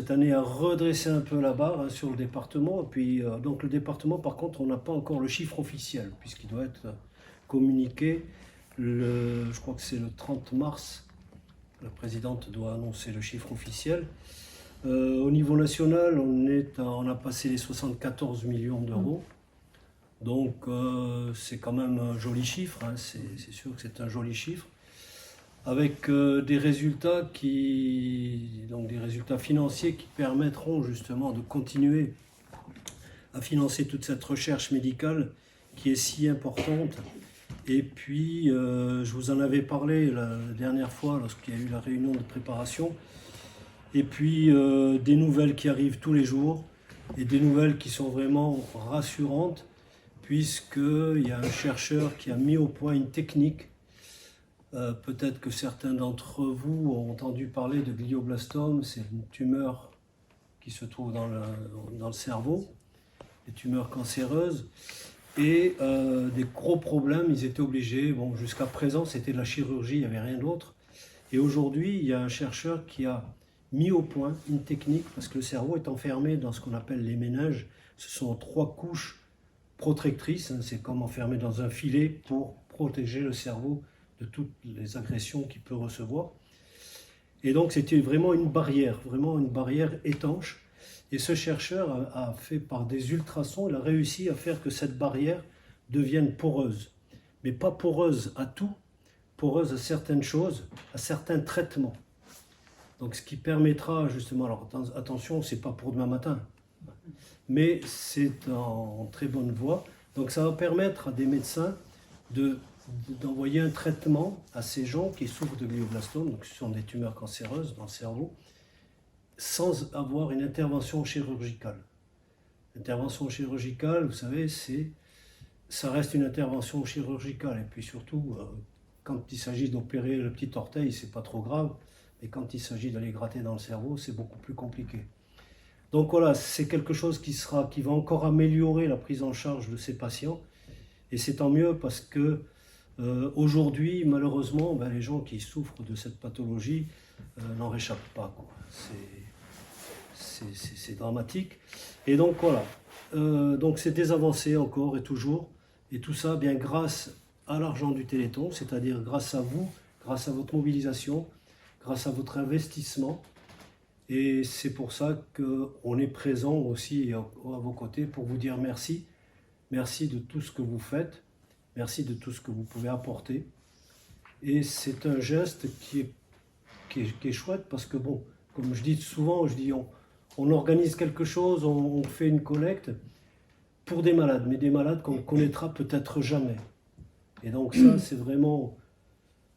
cette année a redressé un peu la barre hein, sur le département. Et puis, donc le département, par contre, on n'a pas encore le chiffre officiel, puisqu'il doit être communiqué, je crois que c'est le 30 mars. La présidente doit annoncer le chiffre officiel. Au niveau national, on a passé les 74 millions d'euros. Donc c'est quand même un joli chiffre, hein, c'est sûr que c'est un joli chiffre. Avec des résultats donc des résultats financiers qui permettront justement de continuer à financer toute cette recherche médicale qui est si importante. Et puis, je vous en avais parlé la dernière fois lorsqu'il y a eu la réunion de préparation. Et puis, des nouvelles qui arrivent tous les jours et des nouvelles qui sont vraiment rassurantes puisqu'il y a un chercheur qui a mis au point une technique. Peut-être que certains d'entre vous ont entendu parler de glioblastome, c'est une tumeur qui se trouve dans le cerveau, des tumeurs cancéreuses, et des gros problèmes, ils étaient obligés, bon jusqu'à présent c'était de la chirurgie, il n'y avait rien d'autre, et aujourd'hui il y a un chercheur qui a mis au point une technique, parce que le cerveau est enfermé dans ce qu'on appelle les méninges, ce sont 3 couches protectrices, hein, c'est comme enfermé dans un filet pour protéger le cerveau de toutes les agressions qu'il peut recevoir. Et donc c'était vraiment une barrière étanche. Et ce chercheur a fait par des ultrasons, il a réussi à faire que cette barrière devienne poreuse. Mais pas poreuse à tout, poreuse à certaines choses, à certains traitements. Donc ce qui permettra justement, alors attention, c'est pas pour demain matin, mais c'est en très bonne voie. Donc ça va permettre à des médecins d'envoyer un traitement à ces gens qui souffrent de glioblastome, donc ce sont des tumeurs cancéreuses dans le cerveau, sans avoir une intervention chirurgicale. L'intervention chirurgicale, vous savez, ça reste une intervention chirurgicale. Et puis surtout, quand il s'agit d'opérer le petit orteil, c'est pas trop grave, mais quand il s'agit d'aller gratter dans le cerveau, c'est beaucoup plus compliqué. Donc voilà, c'est quelque chose qui va encore améliorer la prise en charge de ces patients. Et c'est tant mieux parce que aujourd'hui, malheureusement, les gens qui souffrent de cette pathologie n'en réchappent pas, quoi. C'est dramatique. Et donc voilà, donc c'est des avancées encore et toujours. Et tout ça, bien grâce à l'argent du Téléthon, c'est-à-dire grâce à vous, grâce à votre mobilisation, grâce à votre investissement. Et c'est pour ça qu'on est présent aussi à vos côtés pour vous dire merci. Merci de tout ce que vous faites. Merci de tout ce que vous pouvez apporter. Et c'est un geste qui est chouette parce que, bon, comme je dis souvent, on organise quelque chose, on fait une collecte pour des malades, mais des malades qu'on ne connaîtra peut-être jamais. Et donc ça, c'est vraiment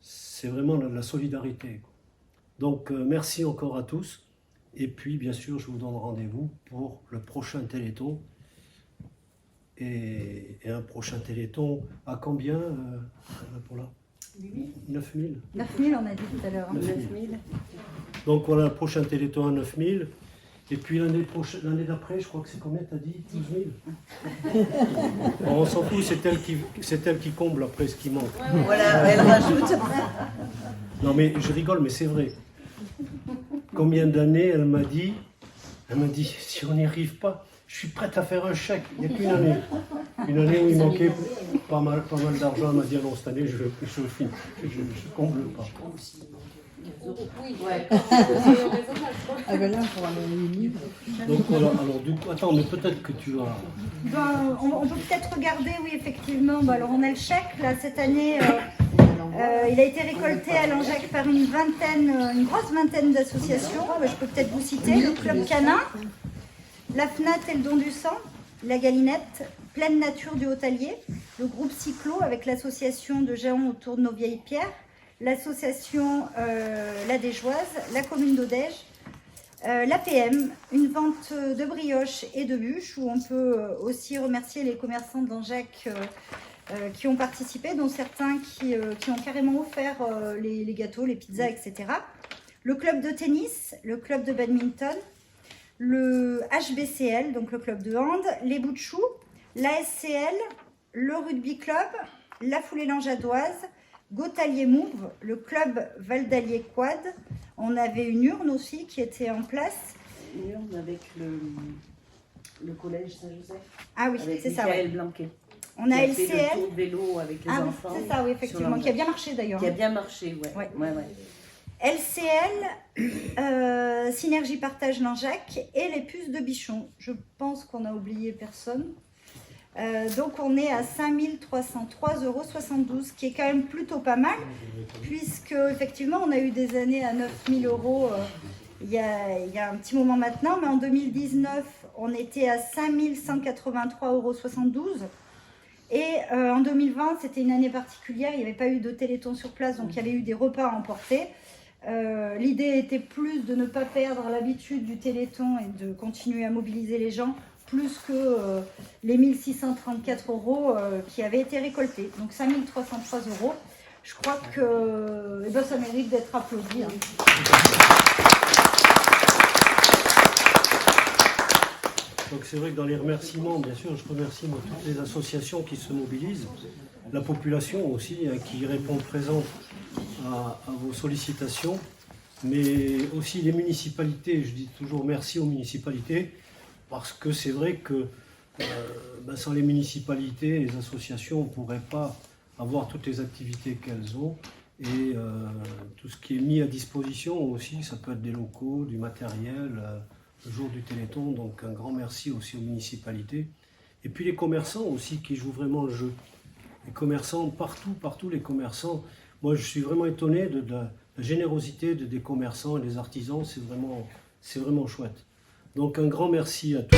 la solidarité, quoi. Donc merci encore à tous. Et puis, bien sûr, je vous donne rendez-vous pour le prochain Téléthon. Et un prochain Téléthon à combien, Paula ? 9 000 ? 9 000, on a dit tout à l'heure. 9 000. Donc voilà, le prochain Téléthon à 9 000. Et puis l'année d'après, je crois que c'est combien, t'as dit ? 12 000 ? On s'en fout, c'est elle qui comble après ce qui manque. Voilà, elle rajoute. Non mais je rigole, mais c'est vrai. Combien d'années elle m'a dit, si on n'y arrive pas, je suis prête à faire un chèque. Il n'y a qu'une année. Une année où il manquait pas mal d'argent. Elle m'a dit, non, cette année, je comble pas. Ah ben là, pour aller à 8 000. Donc voilà, alors du coup, attends, mais peut-être que tu as... On peut peut-être regarder, oui, effectivement. Alors on a le chèque, là, cette année. Il a été récolté à Langeac par une grosse vingtaine d'associations. Je peux peut-être vous citer. Le Club Canin, la FNAT et le Don du Sang, la Galinette, Pleine Nature du Haut-Allier, le groupe Cyclo avec l'association de géants autour de nos vieilles pierres, l'association La Déjoise, la commune d'Odège, l'APM, une vente de brioches et de bûches où on peut aussi remercier les commerçants de Langeac qui ont participé, dont certains qui ont carrément offert les gâteaux, les pizzas, etc. Le club de tennis, le club de badminton, le HBCL, donc le club de hand, les bouts de choux, l'ASCL, le rugby club, la foulée langeadoise, Gautalier Move, le club Val d'Allier Quad. On avait une urne aussi qui était en place. urne avec le collège Saint-Joseph. Ah oui, avec c'est ça. Michael Ouais. Blanquet. On a Qui a fait le LCL. tour de vélo avec les Ah oui, enfants. c'est ça, oui, effectivement, sur qui a bien marché d'ailleurs. Qui a bien marché, ouais. Ouais. LCL, Synergie Partage Langeac et les puces de Bichon. Je pense qu'on n'a oublié personne. Donc on est à 5 303,72 €, qui est quand même plutôt pas mal, puisque effectivement on a eu des années à 9 000 € il y a un petit moment maintenant, mais en 2019 on était à 5 183,72 €. Et en 2020, c'était une année particulière, il n'y avait pas eu de téléthon sur place, donc il y avait eu des repas à emporter. L'idée était plus de ne pas perdre l'habitude du téléthon et de continuer à mobiliser les gens, plus que les 1 634 € qui avaient été récoltés. Donc 5 303 €. Je crois que ça mérite d'être applaudi. Donc c'est vrai que dans les remerciements, bien sûr, je remercie toutes les associations qui se mobilisent, la population aussi qui répond présent à vos sollicitations, mais aussi les municipalités. Je dis toujours merci aux municipalités, parce que c'est vrai que sans les municipalités, les associations ne pourraient pas avoir toutes les activités qu'elles ont, et tout ce qui est mis à disposition aussi, ça peut être des locaux, du matériel, le jour du Téléthon. Donc un grand merci aussi aux municipalités. Et puis les commerçants aussi qui jouent vraiment le jeu. Les commerçants, partout les commerçants. Moi je suis vraiment étonné de la générosité des commerçants et des artisans, c'est vraiment chouette. Donc un grand merci à tous.